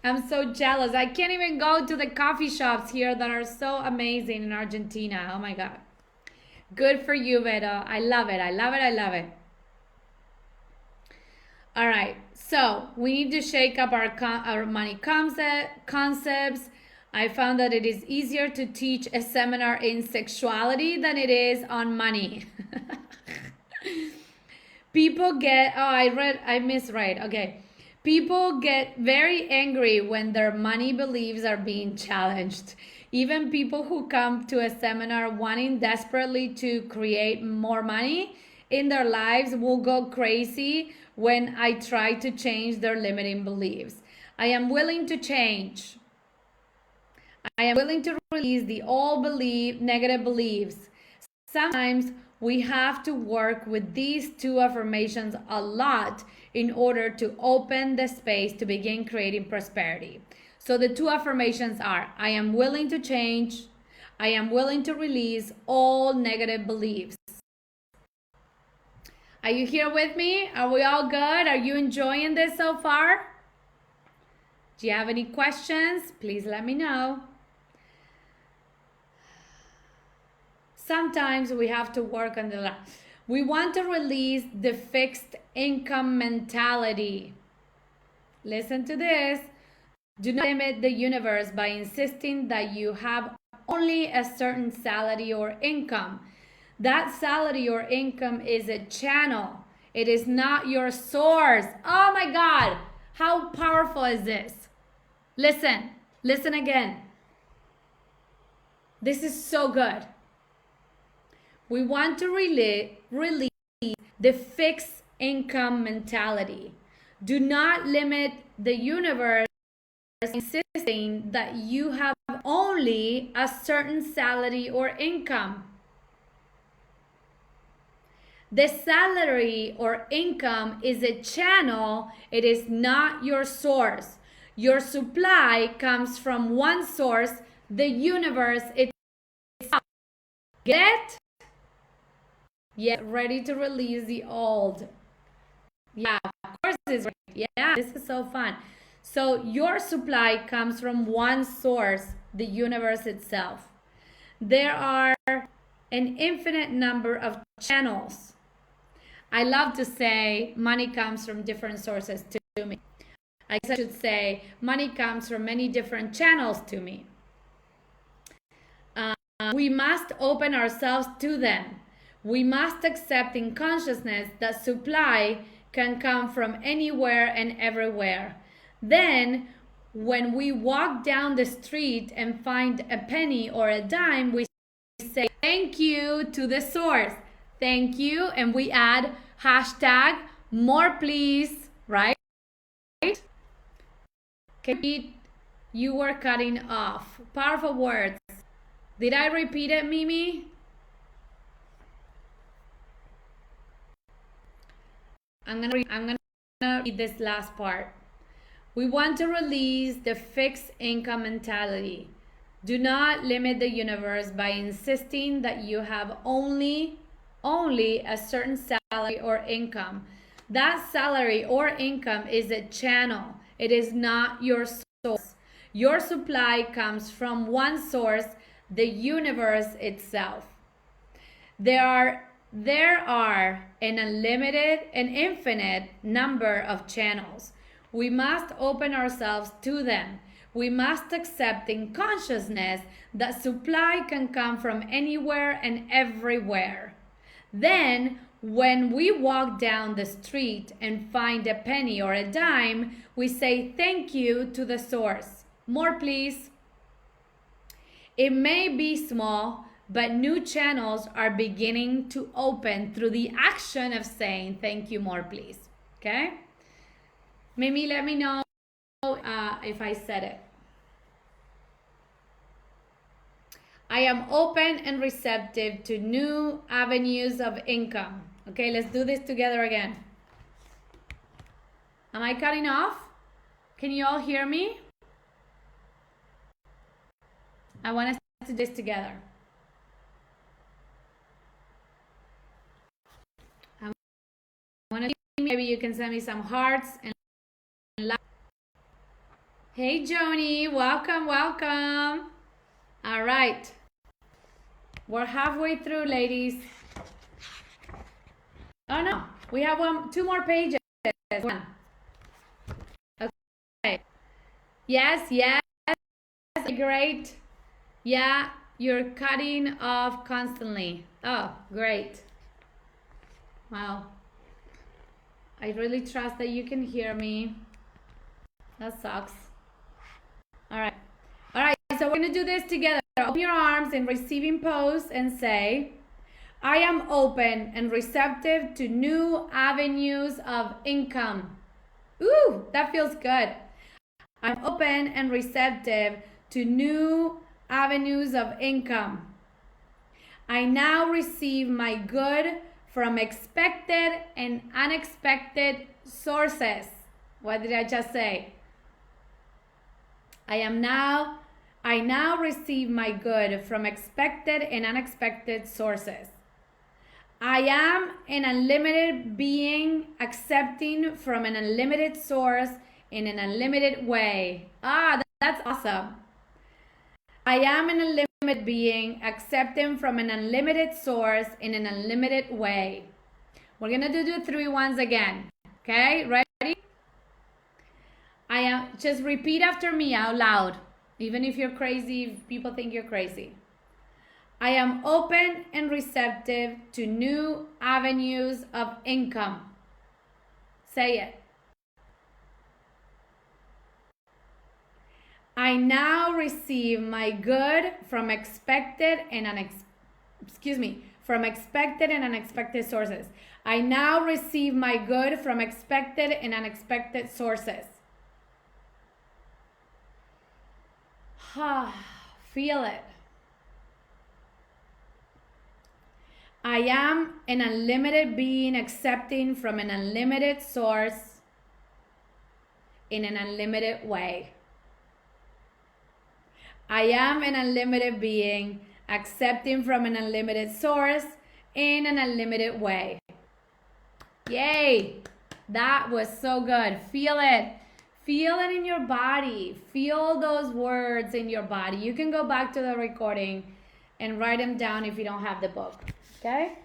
I'm so jealous. I can't even go to the coffee shops here that are so amazing in Argentina. Oh my God. Good for you, Vero. I love it. I love it. I love it. All right. So we need to shake up our money concepts. I found that it is easier to teach a seminar in sexuality than it is on money. People get, I misread. Okay. People get very angry when their money beliefs are being challenged. Even people who come to a seminar wanting desperately to create more money in their lives will go crazy when I try to change their limiting beliefs. I am willing to change. I am willing to release the old negative beliefs. Sometimes we have to work with these two affirmations a lot in order to open the space to begin creating prosperity. So the two affirmations are, I am willing to change. I am willing to release all negative beliefs. Are you here with me? Are we all good? Are you enjoying this so far? Do you have any questions? Please let me know. Sometimes we have to work on we want to release the fixed income mentality. Listen to this. Do not limit the universe by insisting that you have only a certain salary or income. That salary or income is a channel. It is not your source. Oh my God. How powerful is this? Listen again. This is so good. We want to release the fixed income mentality. Do not limit the universe by insisting that you have only a certain salary or income. The salary or income is a channel. It is not your source. Your supply comes from one source, the universe itself. Get? Get ready to release the old. Yeah, of course it's right. Yeah, this is so fun. So your supply comes from one source, the universe itself. There are an infinite number of channels. I love to say money comes from different sources to me. I guess I should say money comes from many different channels to me. We must open ourselves to them. We must accept in consciousness that supply can come from anywhere and everywhere. Then when we walk down the street and find a penny or a dime, we say thank you to the source. Thank you, and we add hashtag more please, right? You were cutting off. Powerful words. Did I repeat it, Mimi? I'm gonna read this last part. We want to release the fixed income mentality. Do not limit the universe by insisting that you have only a certain salary or income. That salary or income is a channel. It is not your source. Your supply comes from one source, the universe itself. There are an unlimited and infinite number of channels. We must open ourselves to them. We must accept in consciousness that supply can come from anywhere and everywhere. Then, when we walk down the street and find a penny or a dime, we say thank you to the source. More, please. It may be small, but new channels are beginning to open through the action of saying thank you, more, please. Okay? Mimi, let me know if I said it. I am open and receptive to new avenues of income. Okay, let's do this together again. Am I cutting off? Can you all hear me? I want us to do this together. I want to see, maybe you can send me some hearts and love. Hey Joni, welcome, welcome. All right, we're halfway through, ladies. Oh no, we have two more pages. One. Okay. Yes, great. Yeah, you're cutting off constantly. Oh, great. Wow. I really trust that you can hear me. That sucks. All right. All right, so we're going to do this together. Open your arms in receiving pose and say, I am open and receptive to new avenues of income. Ooh, that feels good. I'm open and receptive to new avenues of income. I now receive my good from expected and unexpected sources. What did I just say? I now receive my good from expected and unexpected sources. I am an unlimited being accepting from an unlimited source in an unlimited way. That's awesome. I am an unlimited being accepting from an unlimited source in an unlimited way. We're going to do the 3 ones again. Okay, ready? I am, just repeat after me out loud. Even if you're crazy, if people think you're crazy. I am open and receptive to new avenues of income. Say it. I now receive my good from expected and unexpected sources. I now receive my good from expected and unexpected sources. Feel it. I am an unlimited being accepting from an unlimited source in an unlimited way. I am an unlimited being accepting from an unlimited source in an unlimited way. Yay! That was so good. Feel it. Feel it in your body. Feel those words in your body. You can go back to the recording and write them down if you don't have the book. Okay?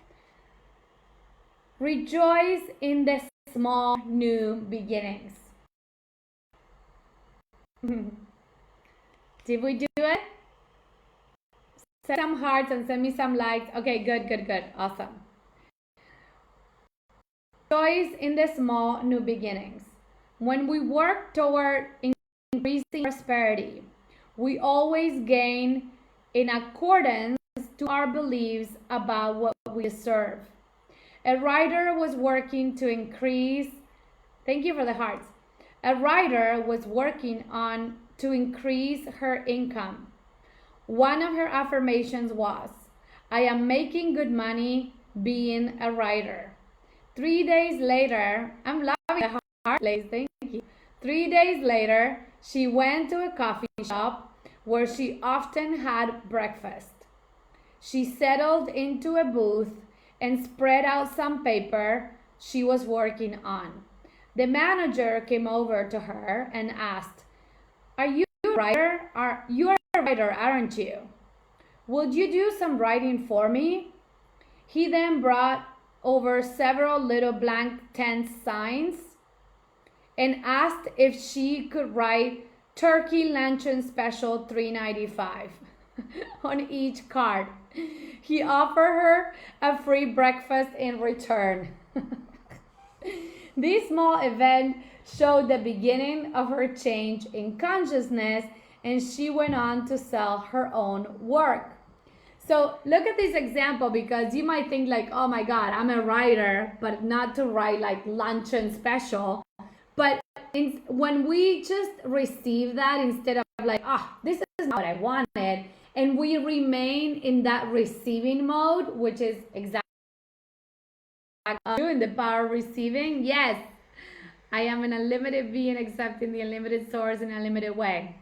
Rejoice in the small new beginnings. Did we do it? Send some hearts and send me some likes. Okay, good. Awesome. Rejoice in the small new beginnings. When we work toward increasing prosperity. We always gain in accordance to our beliefs about what we deserve. A writer was working to increase, thank you for the hearts. A writer was working on to increase her income. One of her affirmations was, I am making good money being a writer. 3 days later, I'm loving the heart, thank you. 3 days later, she went to a coffee shop where she often had breakfast. She settled into a booth and spread out some paper she was working on. The manager came over to her and asked, Are you a writer? You are a writer, aren't you? Would you do some writing for me? He then brought over several little blank tent signs and asked if she could write Turkey Luncheon Special $3.95 on each card. He offered her a free breakfast in return. This small event showed the beginning of her change in consciousness, and she went on to sell her own work. So look at this example, because you might think like, oh my God, I'm a writer, but not to write like luncheon special. But when we just receive that instead of like, this is not what I wanted, and we remain in that receiving mode, which is exactly in the power of receiving. Yes, I am an unlimited being accepting the unlimited source in a limited way.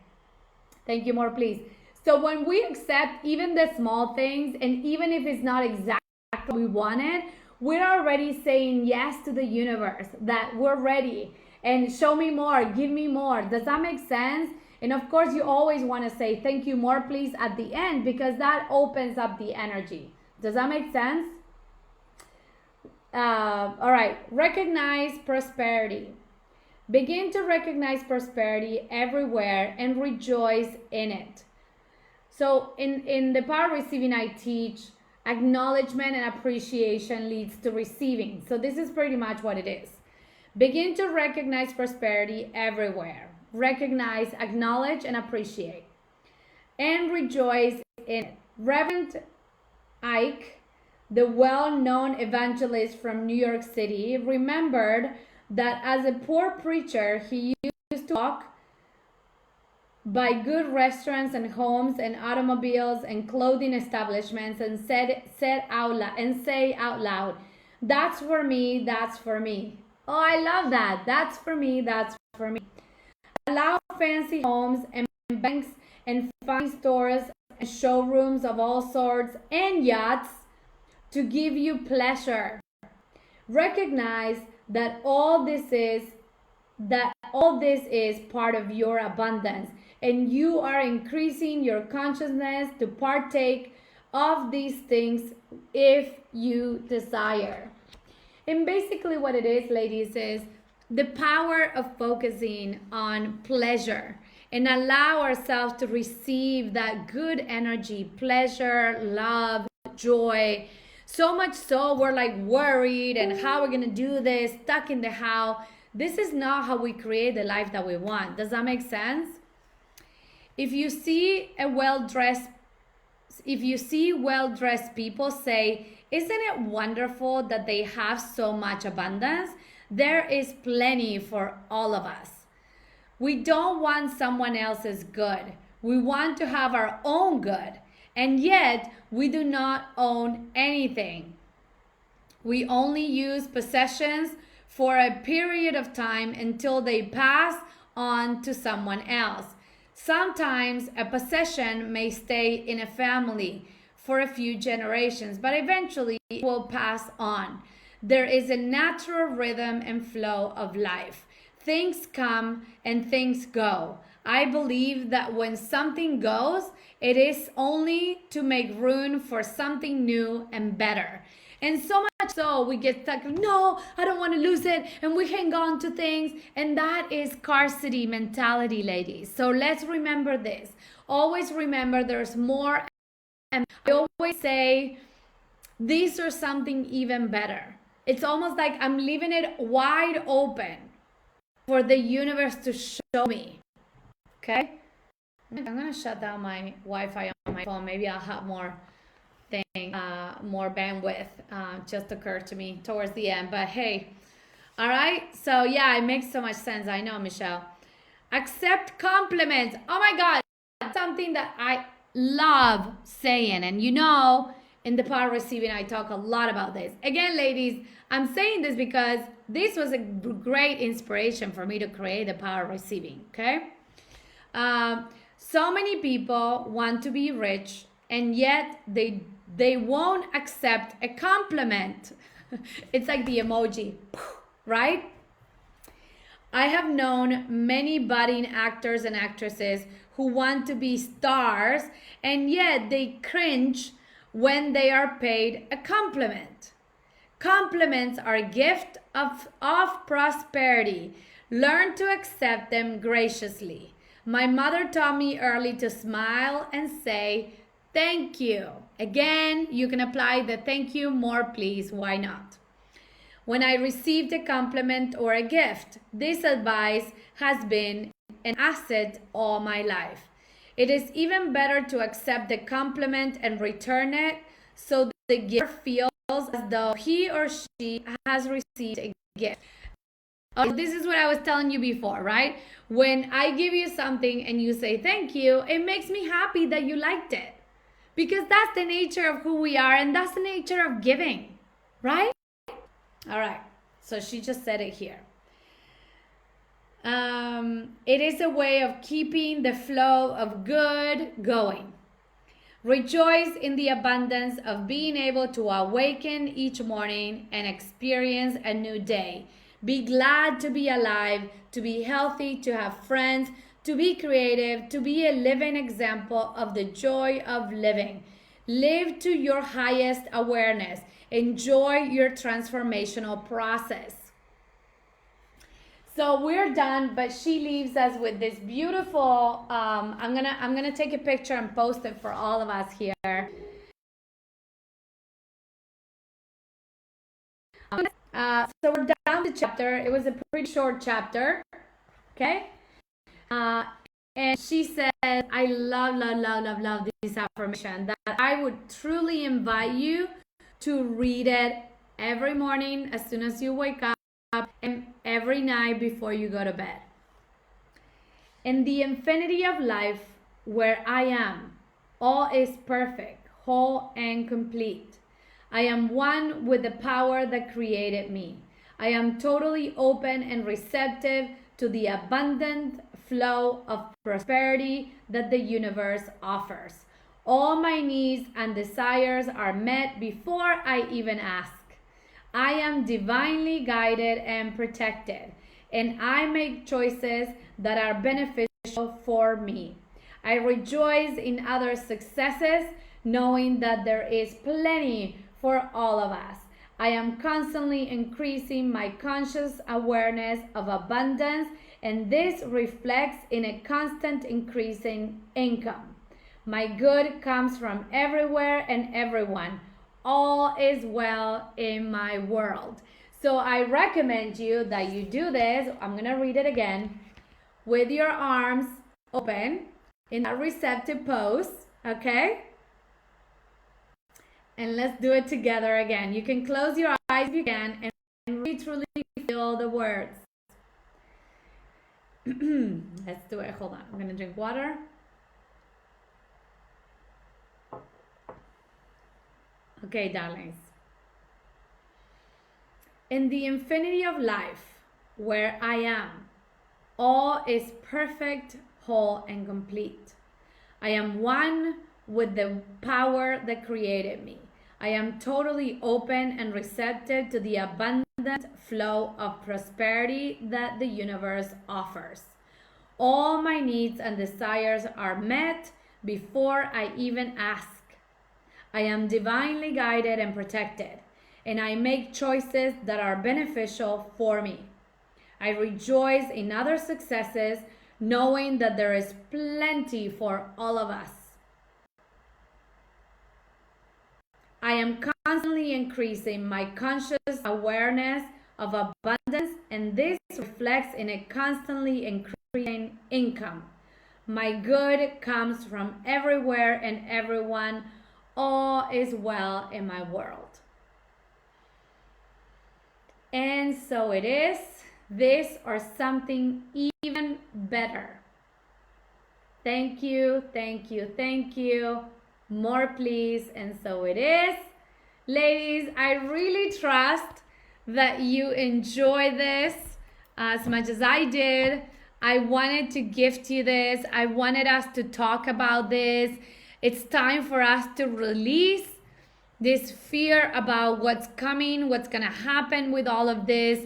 Thank you, more please. So when we accept even the small things, and even if it's not exactly what we wanted, we're already saying yes to the universe, that we're ready, and show me more, give me more. Does that make sense? And of course, you always want to say thank you, more please at the end, because that opens up the energy. Does that make sense? All right, recognize prosperity. Begin to recognize prosperity everywhere and rejoice in it. So in the power of receiving, I teach acknowledgement and appreciation leads to receiving. So this is pretty much what it is. Begin to recognize prosperity everywhere. Recognize, acknowledge, and appreciate. And rejoice in it. Reverend Ike, the well-known evangelist from New York City, remembered that as a poor preacher, he used to walk by good restaurants and homes and automobiles and clothing establishments and say out loud, that's for me, that's for me. Oh, I love that. That's for me, that's for me. Allow fancy homes and banks and fine stores and showrooms of all sorts and yachts to give you pleasure. Recognize that all this is part of your abundance, and you are increasing your consciousness to partake of these things if you desire. And basically what it is, ladies, is the power of focusing on pleasure and allow ourselves to receive that good energy, pleasure, love, joy. So much so we're like worried and how we're gonna do this, stuck in the how. This is not how we create the life that we want. Does that make sense? If you see well-dressed people, say, isn't it wonderful that they have so much abundance? There is plenty for all of us. We don't want someone else's good. We want to have our own good. And yet, we do not own anything. We only use possessions for a period of time until they pass on to someone else. Sometimes a possession may stay in a family for a few generations, but eventually it will pass on. There is a natural rhythm and flow of life. Things come and things go. I believe that when something goes, it is only to make room for something new and better. And so much so we get stuck, no, I don't want to lose it, and we hang on to things, and that is scarcity mentality, ladies. So let's remember this. Always remember there's more, and I always say these are something even better. It's almost like I'm leaving it wide open for the universe to show me. Okay. I'm gonna shut down my Wi-Fi on my phone. Maybe I'll have more more bandwidth. Just occurred to me towards the end. But hey, all right. So yeah, it makes so much sense. I know, Michelle. Accept compliments. Oh my God, something that I love saying, and you know, in the power receiving, I talk a lot about this. Again, ladies, I'm saying this because this was a great inspiration for me to create the power receiving. Okay. So many people want to be rich, and yet they won't accept a compliment. It's like the emoji, right? I have known many budding actors and actresses who want to be stars, and yet they cringe when they are paid a compliment. Compliments are a gift of prosperity. Learn to accept them graciously. My mother taught me early to smile and say, thank you. Again, you can apply the thank you, more please, why not? When I received a compliment or a gift, this advice has been an asset all my life. It is even better to accept the compliment and return it so the giver feels as though he or she has received a gift. This is what I was telling you before, right? When I give you something and you say thank you, it makes me happy that you liked it. Because that's the nature of who we are, and that's the nature of giving, right? All right, so she just said it here. It is a way of keeping the flow of good going. Rejoice in the abundance of being able to awaken each morning and experience a new day. Be glad to be alive, to be healthy, to have friends, to be creative, to be a living example of the joy of living. Live to your highest awareness. Enjoy your transformational process. So we're done, but she leaves us with this beautiful, I'm gonna take a picture and post it for all of us here. So we're down to chapter. It was a pretty short chapter, okay? And she said, I love this affirmation, that I would truly invite you to read it every morning as soon as you wake up and every night before you go to bed. In the infinity of life where I am, all is perfect, whole, and complete. I am one with the power that created me. I am totally open and receptive to the abundant flow of prosperity that the universe offers. All my needs and desires are met before I even ask. I am divinely guided and protected, and I make choices that are beneficial for me. I rejoice in others' successes, knowing that there is plenty for all of us. I am constantly increasing my conscious awareness of abundance, and this reflects in a constant increasing income. My good comes from everywhere and everyone. All is well in my world. So I recommend you that you do this. I'm going to read it again. With your arms open in a receptive pose, okay? And let's do it together again. You can close your eyes if you can and really truly feel the words. Let's do it. Hold on. I'm going to drink water. Okay, darlings. In the infinity of life where I am, all is perfect, whole, and complete. I am one with the power that created me. I am totally open and receptive to the abundant flow of prosperity that the universe offers. All my needs and desires are met before I even ask. I am divinely guided and protected, and I make choices that are beneficial for me. I rejoice in other successes, knowing that there is plenty for all of us. I am constantly increasing my conscious awareness of abundance, and this reflects in a constantly increasing income. My good comes from everywhere and everyone. All is well in my world. And so it is. This or something even better. Thank you, thank you, thank you. More, please. And so it is. Ladies, I really trust that you enjoy this as much as I did. I wanted to gift you this. I wanted us to talk about this. It's time for us to release this fear about what's coming, what's going to happen with all of this.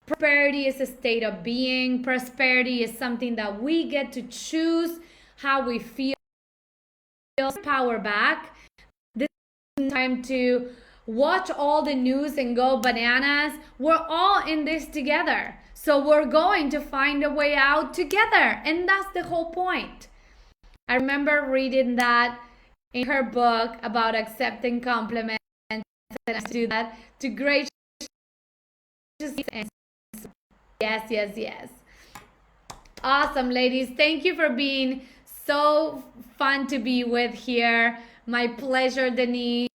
Prosperity is a state of being. Prosperity is something that we get to choose how we feel. Power back. This is time to watch all the news and go bananas. We're all in this together. So we're going to find a way out together. And that's the whole point. I remember reading that in her book about accepting compliments, and I do that to great. Yes. Awesome, ladies. Thank you for being so fun to be with here. My pleasure, Denise.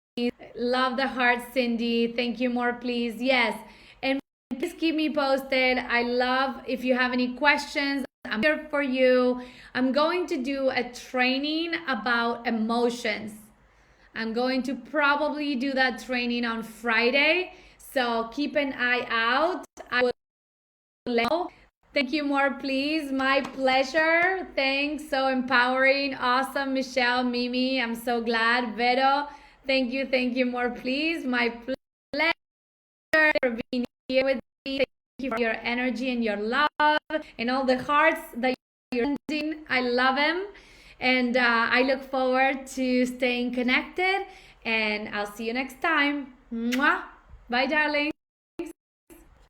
Love the heart, Cindy. Thank you, more, please. Yes. And please keep me posted. I love if you have any questions. I'm here for you. I'm going to do a training about emotions. I'm going to probably do that training on Friday. So keep an eye out. I will let you know. Thank you, more, please. My pleasure. Thanks. So empowering. Awesome. Michelle, Mimi. I'm so glad. Vero. Thank you, more, please. My pleasure for being here with me. Thank you for your energy and your love and all the hearts that you're sending. I love them. And I look forward to staying connected. And I'll see you next time. Mwah. Bye, darling.